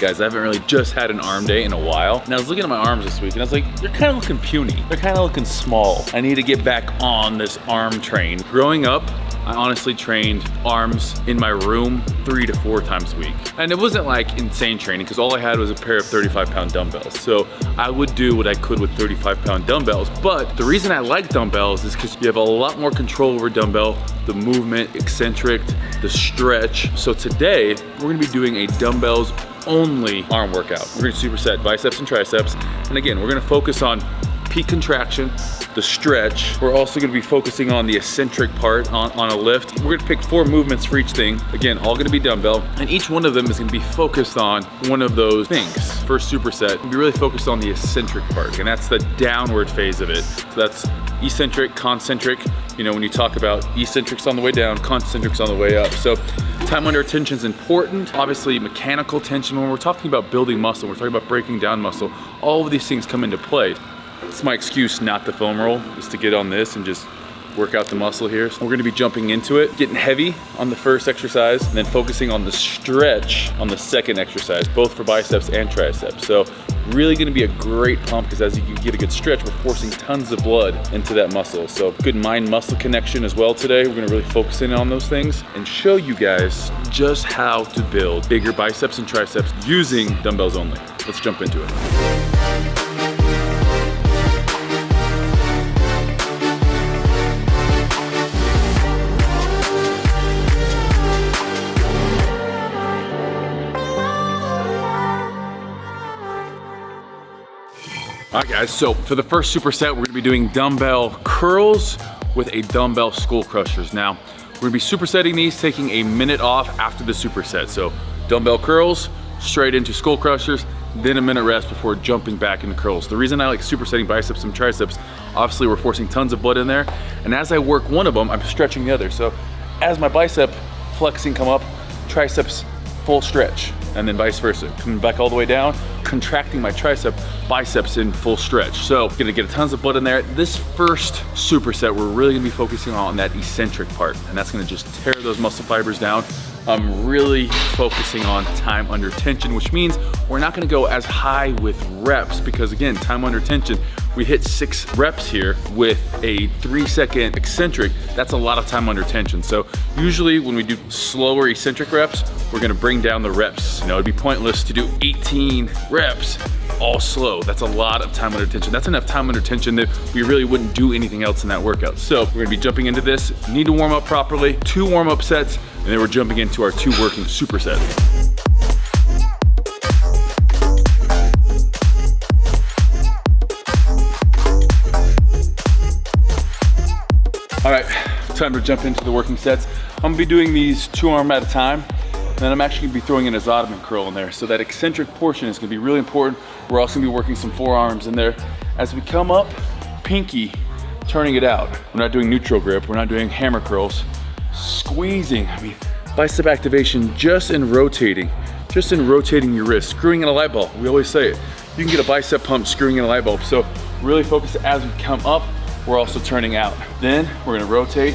Guys, I haven't really just had an arm day in a while. And I was looking at my arms this week and I was like, they're kind of looking puny. They're kind of looking small. I need to get back on this arm train. Growing up, I honestly trained arms in my room 3 to 4 times a week. And it wasn't like insane training because all I had was a pair of 35-pound dumbbells. So I would do what I could with 35-pound dumbbells. But the reason I like dumbbells is because you have a lot more control over dumbbell, the movement, eccentric, the stretch. So today, we're gonna be doing a dumbbells only arm workout. We're gonna superset biceps and triceps. And again, we're gonna focus on peak contraction, the stretch. We're also gonna be focusing on the eccentric part on a lift. We're gonna pick 4 movements for each thing. Again, all gonna be dumbbell, and each one of them is gonna be focused on one of those things. First superset, we'll be really focused on the eccentric part, and that's the downward phase of it. So that's eccentric, concentric. You know, when you talk about eccentrics on the way down, concentrics on the way up. So time under tension is important. Obviously, mechanical tension, when we're talking about building muscle, we're talking about breaking down muscle, all of these things come into play. It's my excuse not to foam roll, is to get on this and just work out the muscle here. So we're gonna be jumping into it, getting heavy on the first exercise, and then focusing on the stretch on the second exercise, both for biceps and triceps. So really gonna be a great pump because as you get a good stretch, we're forcing tons of blood into that muscle. So good mind-muscle connection as well today. We're gonna really focus in on those things and show you guys just how to build bigger biceps and triceps using dumbbells only. Let's jump into it. All right guys, so for the first superset, we're gonna be doing dumbbell curls with a dumbbell skull crushers. Now, we're gonna be supersetting these, taking a minute off after the superset. So dumbbell curls, straight into skull crushers, then a minute rest before jumping back into curls. The reason I like supersetting biceps and triceps, obviously we're forcing tons of blood in there, and as I work one of them, I'm stretching the other. So as my bicep flexing come up, triceps full stretch, and then vice versa. Coming back all the way down, contracting my tricep, biceps in full stretch. So gonna get tons of blood in there. This first superset, we're really gonna be focusing on that eccentric part, and that's gonna just tear those muscle fibers down. I'm really focusing on time under tension, which means we're not gonna go as high with reps because again, time under tension, we hit 6 reps here with a 3-second eccentric. That's a lot of time under tension. So usually when we do slower eccentric reps, we're gonna bring down the reps. You know, it'd be pointless to do 18 reps all slow. That's a lot of time under tension. That's enough time under tension that we really wouldn't do anything else in that workout. So we're gonna be jumping into this. Need to warm up properly, 2 warm-up sets, and then we're jumping into our 2 working supersets. All right, time to jump into the working sets. I'm gonna be doing these 2 arm at a time, and then I'm actually gonna be throwing in a Ottoman curl in there. So that eccentric portion is gonna be really important. We're also gonna be working some forearms in there. As we come up, pinky, turning it out. We're not doing neutral grip, we're not doing hammer curls. Squeezing, I mean, bicep activation just in rotating your wrist, screwing in a light bulb. We always say it. You can get a bicep pump screwing in a light bulb. So really focus as we come up, we're also turning out. Then we're gonna rotate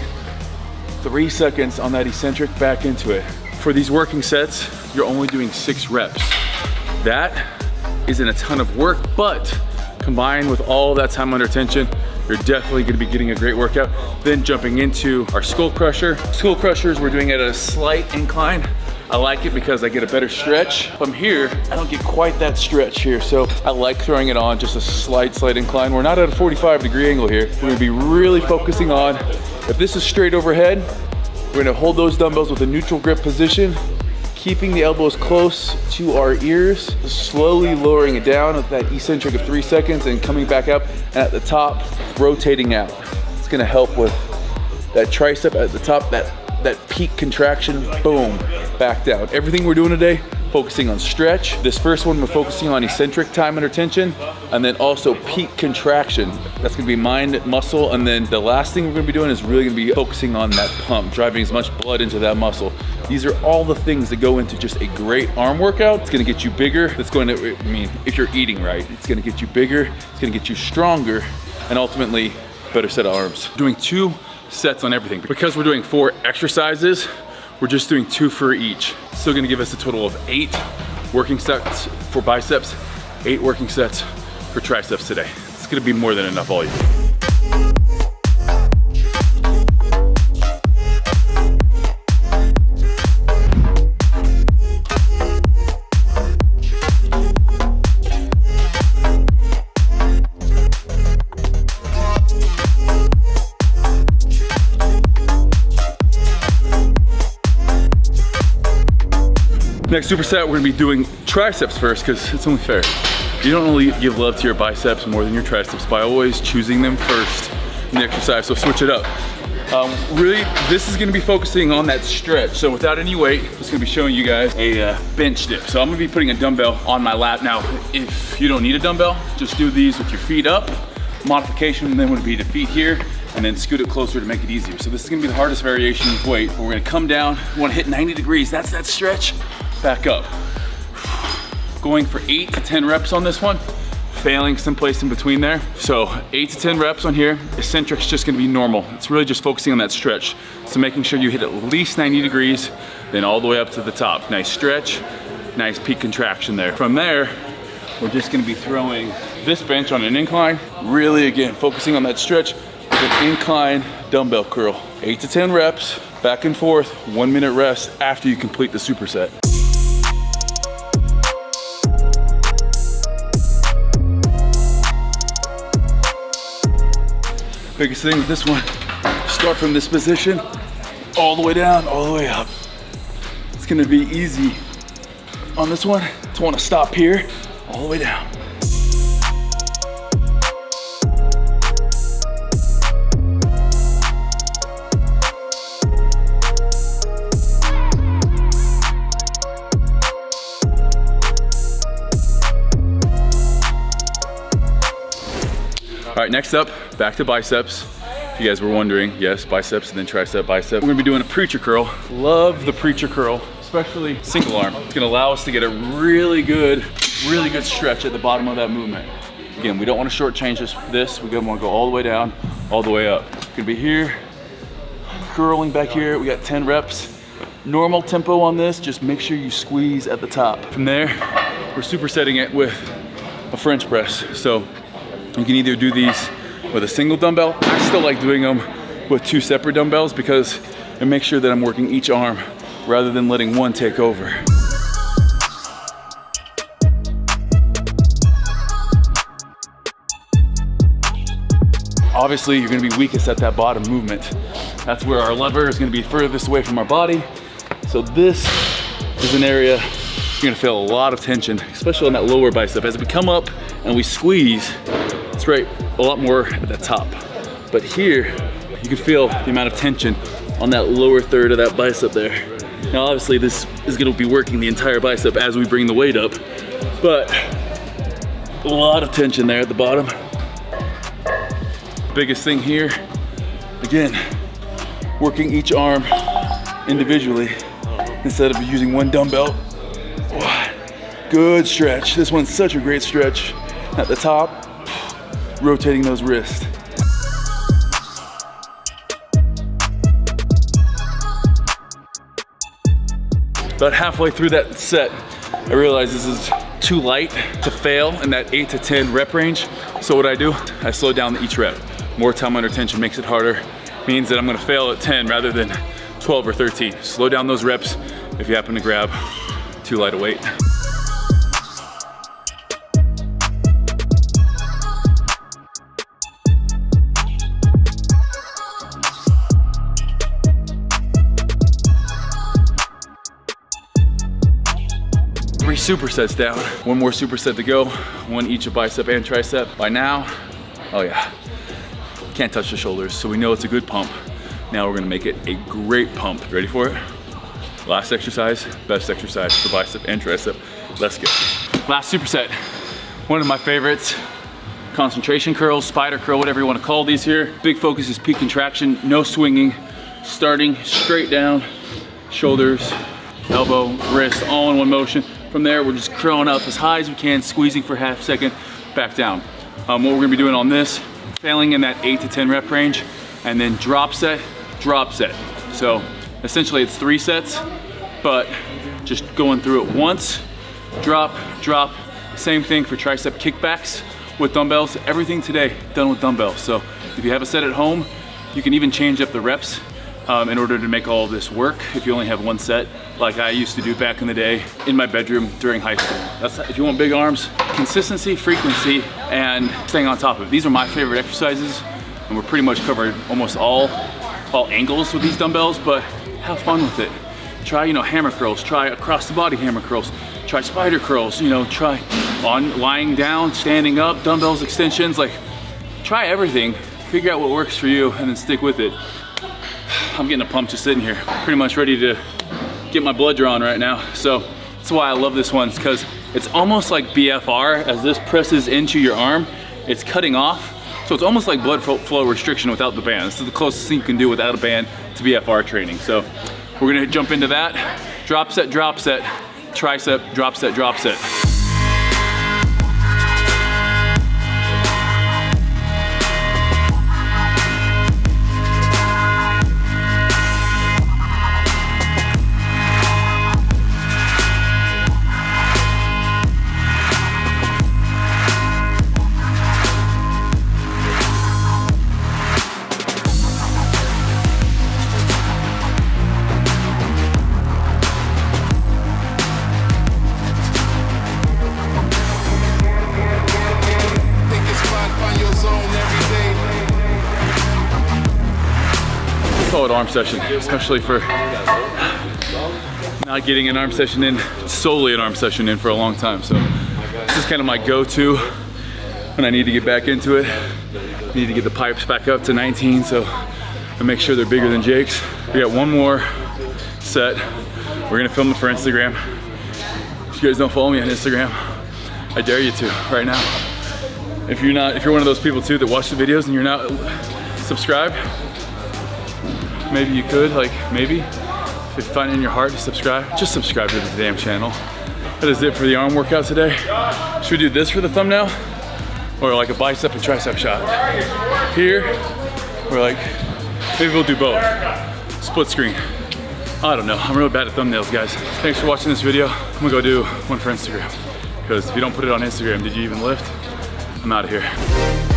3 seconds on that eccentric back into it. For these working sets, you're only doing 6 reps. That isn't a ton of work, but combined with all that time under tension, you're definitely gonna be getting a great workout. Then jumping into our skull crusher. Skull crushers, we're doing it at a slight incline. I like it because I get a better stretch. From here, I don't get quite that stretch here, so I like throwing it on just a slight incline. We're not at a 45-degree angle here. We're gonna be really focusing on, if this is straight overhead, we're gonna hold those dumbbells with a neutral grip position, keeping the elbows close to our ears, slowly lowering it down with that eccentric of 3 seconds and coming back up, and at the top, rotating out. It's gonna help with that tricep at the top, that peak contraction, boom, back down. Everything we're doing today, focusing on stretch. This first one, we're focusing on eccentric time under tension, and then also peak contraction. That's gonna be mind, muscle, and then the last thing we're gonna be doing is really gonna be focusing on that pump, driving as much blood into that muscle. These are all the things that go into just a great arm workout. It's gonna get you bigger. It's going to, I mean, if you're eating right, it's gonna get you bigger, it's gonna get you stronger, and ultimately, better set of arms. Doing 2 sets on everything. Because we're doing 4 exercises, we're just doing 2 for each. Still gonna give us a total of 8 working sets for biceps, 8 working sets for triceps today. It's gonna be more than enough volume. Next superset, we're gonna be doing triceps first because it's only fair. You don't only give love to your biceps more than your triceps by always choosing them first in the exercise, so switch it up. Really, this is gonna be focusing on that stretch. So without any weight, I'm just gonna be showing you guys a bench dip. So I'm gonna be putting a dumbbell on my lap. Now, if you don't need a dumbbell, just do these with your feet up. Modification then would be the feet here, and then scoot it closer to make it easier. So this is gonna be the hardest variation with weight. We're gonna come down, we wanna hit 90 degrees. That's that stretch. Back up. Going for 8 to 10 reps on this one, failing someplace in between there. So 8 to 10 reps on here. Eccentric's just gonna be normal. It's really just focusing on that stretch. So making sure you hit at least 90 degrees, then all the way up to the top. Nice stretch, nice peak contraction there. From there, we're just gonna be throwing this bench on an incline. Really, again, focusing on that stretch with an incline dumbbell curl. 8 to 10 reps, back and forth, 1 minute rest after you complete the superset. Biggest thing with this one, start from this position, all the way down, all the way up. It's gonna be easy on this one. Just wanna stop here, all the way down. All right, next up, back to biceps. If you guys were wondering, yes, biceps and then tricep, bicep. We're gonna be doing a preacher curl. Love the preacher curl, especially single arm. It's gonna allow us to get a really good stretch at the bottom of that movement. Again, we don't wanna shortchange this. We wanna go all the way down, all the way up. It's gonna be here, curling back here. We got 10 reps. Normal tempo on this, just make sure you squeeze at the top. From there, we're supersetting it with a French press. So you can either do these with a single dumbbell. I still like doing them with 2 separate dumbbells because it makes sure that I'm working each arm rather than letting one take over. Obviously, you're gonna be weakest at that bottom movement. That's where our lever is gonna be furthest away from our body. So this is an area you're gonna feel a lot of tension, especially on that lower bicep. As we come up and we squeeze, it's right a lot more at the top. But here, you can feel the amount of tension on that lower third of that bicep there. Now obviously this is gonna be working the entire bicep as we bring the weight up, but a lot of tension there at the bottom. Biggest thing here, again, working each arm individually instead of using one dumbbell. Good stretch. This one's such a great stretch at the top. Rotating those wrists. About halfway through that set, I realized this is too light to fail in that 8 to 10 rep range. So what I do, I slow down each rep. More time under tension makes it harder. Means that I'm gonna fail at 10 rather than 12 or 13. Slow down those reps if you happen to grab too light a weight. Supersets down. 1 more superset to go. 1 each of bicep and tricep. By now, oh yeah, can't touch the shoulders, so we know it's a good pump. Now we're gonna make it a great pump. Ready for it? Last exercise, best exercise for bicep and tricep. Let's go. Last superset, one of my favorites. Concentration curl, spider curl, whatever you wanna call these here. Big focus is peak contraction, no swinging. Starting straight down, shoulders, elbow, wrist, all in one motion. From there, we're just curling up as high as we can, squeezing for half a second, back down. What we're gonna be doing on this, failing in that 8 to 10 rep range, and then drop set, drop set. So essentially it's 3 sets, but just going through it once, drop, drop. Same thing for tricep kickbacks with dumbbells. Everything today done with dumbbells. So if you have a set at home, you can even change up the reps in order to make all of this work if you only have one set, like I used to do back in the day in my bedroom during high school. That's, if you want big arms, consistency, frequency, and staying on top of it. These are my favorite exercises, and we're pretty much covered almost all angles with these dumbbells, but have fun with it. Try, hammer curls, try across the body hammer curls, try spider curls, try on lying down, standing up, dumbbells, extensions, like try everything, figure out what works for you, and then stick with it. I'm getting a pump just sitting here, pretty much ready to get my blood drawn right now. So that's why I love this one, because it's almost like BFR. As this presses into your arm, it's cutting off. So it's almost like blood flow restriction without the band. This is the closest thing you can do without a band to BFR training. So we're gonna jump into that. Drop set, tricep, drop set, drop set. Solid arm session, especially for not getting an arm session in, solely an arm session in for a long time. So this is kind of my go-to when I need to get back into it. I need to get the pipes back up to 19, so I make sure they're bigger than Jake's. We got one more set. We're gonna film it for Instagram. If you guys don't follow me on Instagram, I dare you to right now. If you're one of those people too that watch the videos and you're not subscribed, maybe you could, maybe, if you find it in your heart to subscribe, just subscribe to the damn channel. That is it for the arm workout today. Should we do this for the thumbnail? Or like a bicep and tricep shot? Here, or maybe we'll do both. Split screen. I don't know, I'm really bad at thumbnails, guys. Thanks for watching this video. I'm gonna go do one for Instagram. Because if you don't put it on Instagram, did you even lift? I'm out of here.